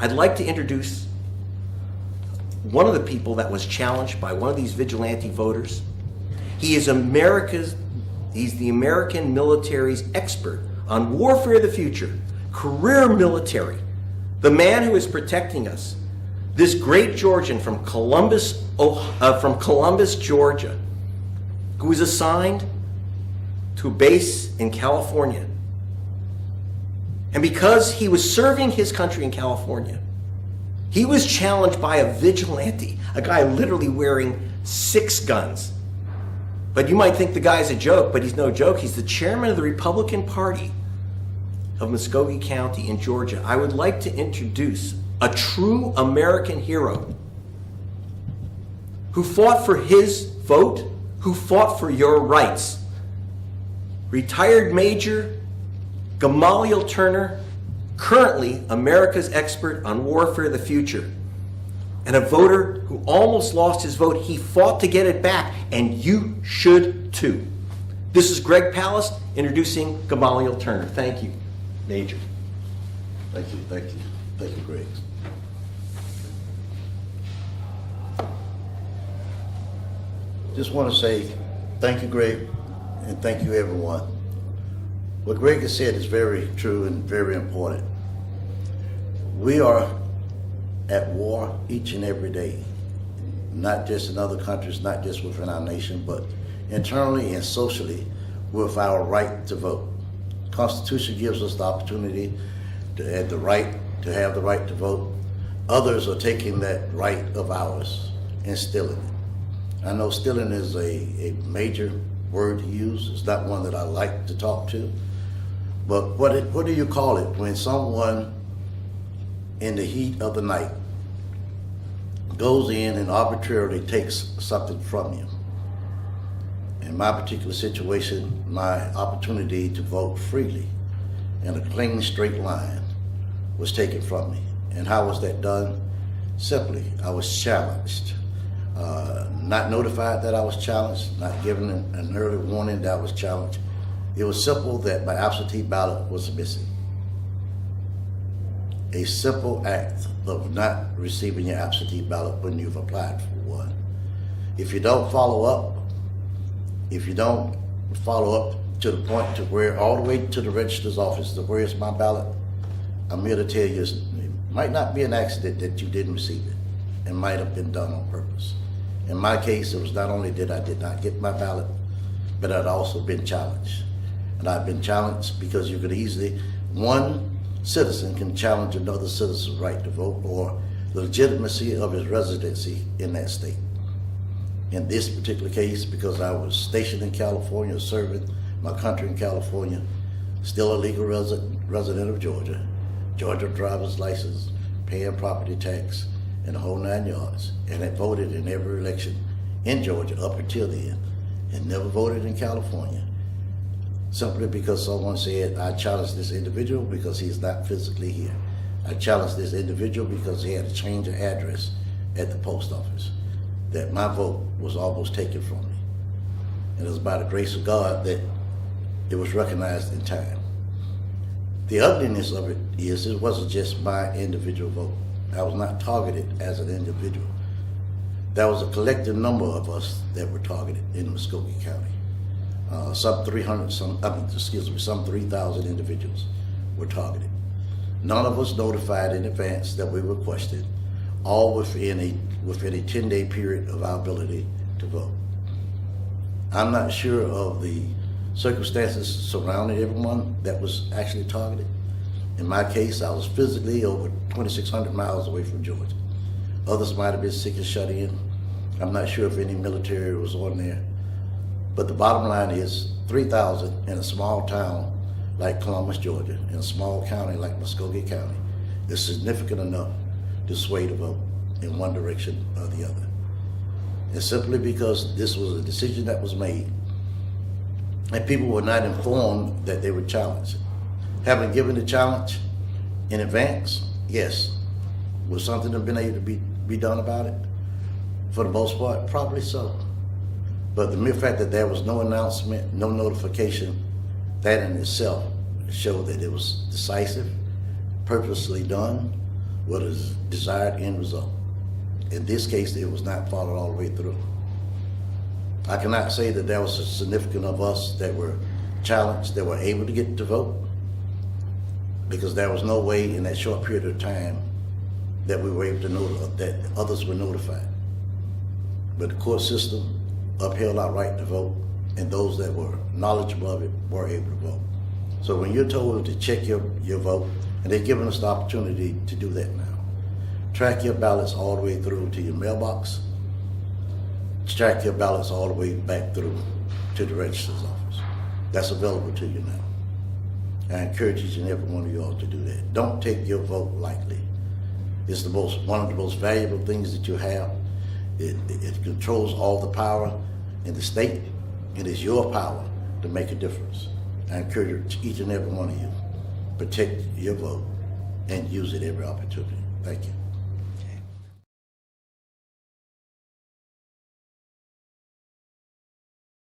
I'd like to introduce one of the people that was challenged by one of these vigilante voters. He's the American military's expert on warfare of the future, career military, the man who is protecting us, this great Georgian from Columbus, Georgia, who was assigned to a base in California. And because he was serving his country in California, he was challenged by a vigilante, a guy literally wearing 6 guns. But you might think the guy's a joke, but he's no joke. He's the chairman of the Republican Party of Muskogee County in Georgia. I would like to introduce a true American hero who fought for his vote, who fought for your rights. Retired Major Gamaliel Turner, currently America's expert on warfare of the future, and a voter who almost lost his vote. He fought to get it back, and you should too. This is Greg Palast introducing Gamaliel Turner. Thank you, Major. Thank you, Greg. Just want to say thank you, Greg, and thank you, everyone. What Greg has said is very true and very important. We are at war each and every day, not just in other countries, not just within our nation, but internally and socially with our right to vote. The Constitution gives us the opportunity to have the right to vote. Others are taking that right of ours and stealing it. I know stealing is a major word to use. It's not one that I like to talk to. But what do you call it when someone in the heat of the night goes in and arbitrarily takes something from you? In my particular situation, my opportunity to vote freely in a clean, straight line was taken from me. And how was that done? Simply, I was challenged. Not notified that I was challenged, not given an early warning that I was challenged. It was simple that my absentee ballot was missing. A simple act of not receiving your absentee ballot when you've applied for one. If you don't follow up to the point to where, all the way to the registrar's office to where is my ballot, I'm here to tell you it might not be an accident that you didn't receive it. It might have been done on purpose. In my case, it was not only did I not get my ballot, but I'd also been challenged. And I've been challenged because you could easily, one citizen can challenge another citizen's right to vote or the legitimacy of his residency in that state. In this particular case, because I was stationed in California, serving my country in California, still a legal resident of Georgia, Georgia driver's license, paying property tax, and the whole 9 yards, and had voted in every election in Georgia up until then, and never voted in California, simply because someone said, I challenge this individual because he's not physically here. I challenge this individual because he had a change of address at the post office, that my vote was almost taken from me. And it was by the grace of God that it was recognized in time. The ugliness of it is, it wasn't just my individual vote. I was not targeted as an individual. There was a collective number of us that were targeted in Muskogee County. Some 3,000 individuals were targeted. None of us notified in advance that we were questioned, all within a 10-day period of our ability to vote. I'm not sure of the circumstances surrounding everyone that was actually targeted. In my case, I was physically over 2,600 miles away from Georgia. Others might have been sick and shut in. I'm not sure if any military was on there. But the bottom line is 3,000 in a small town like Columbus, Georgia, in a small county like Muskogee County is significant enough to sway the vote in one direction or the other. And simply because this was a decision that was made and people were not informed that they were challenged. Having given the challenge in advance, yes. Would something have been able to be done about it? For the most part, probably so. But the mere fact that there was no announcement, no notification, that in itself showed that it was decisive, purposely done, what is desired end result. In this case, it was not followed all the way through. I cannot say that there was a significant of us that were challenged, that were able to get to vote, because there was no way in that short period of time that we were able to know that others were notified. But the court system upheld our right to vote, and those that were knowledgeable of it were able to vote. So when you're told to check your vote, and they've given us the opportunity to do that now, track your ballots all the way through to your mailbox, track your ballots all the way back through to the registrar's office. That's available to you now. I encourage each and every one of you all to do that. Don't take your vote lightly. It's one of the most valuable things that you have. It controls all the power in the state. It is your power to make a difference. I encourage each and every one of you, protect your vote and use it every opportunity. Thank you.